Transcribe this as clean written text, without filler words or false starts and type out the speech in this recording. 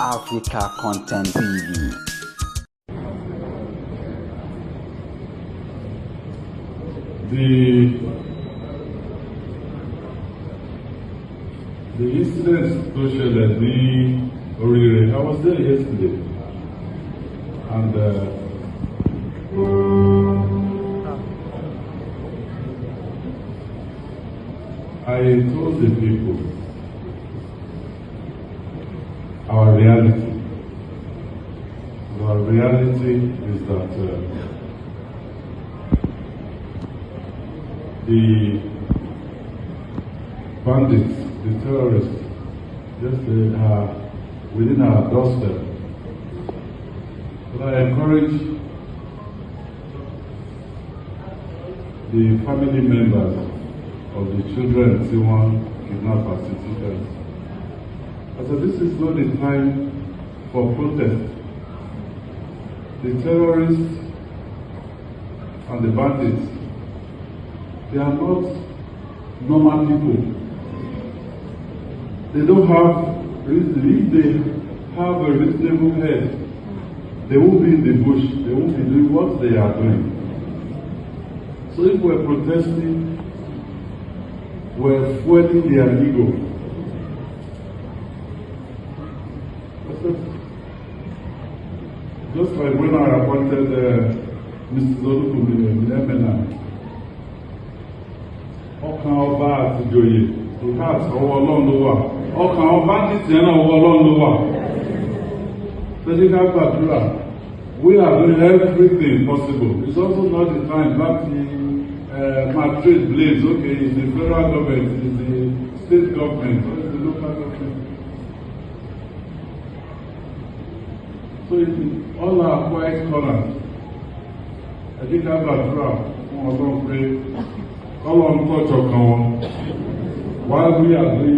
Africa Content TV. The incident social at the Orire, I was there yesterday, and I told the people our reality. Our reality is that the bandits, the terrorists, just are within our doorstep. But I encourage the family members of the children T1 kidnappers, citizens. I said, this is not the time for protest. The terrorists and the bandits, they are not normal people. They don't have reason. If they have a reasonable head, they won't be in the bush. They won't be doing what they are doing. So if we're protesting, we're fueling their ego. Just like when I appointed Mr. Zolukumi Minemena, ọkàn ọba àti ìjòyè ìkáàt ọwọ́ Ọlọ́run ló wà, ọkàn ọba títí ẹ̀nà ọwọ́ Ọlọ́run ló wà. Medical gbàdúrà, we are doing everything possible. It's also not the time that the trade blaze, okay, it's the federal government, it's the state government, it's the local government. So it's all our quiet corners. I think I've got a drop. Ọlọ́run pray. Ọlọ́run touch ọkàn wọn while we are doing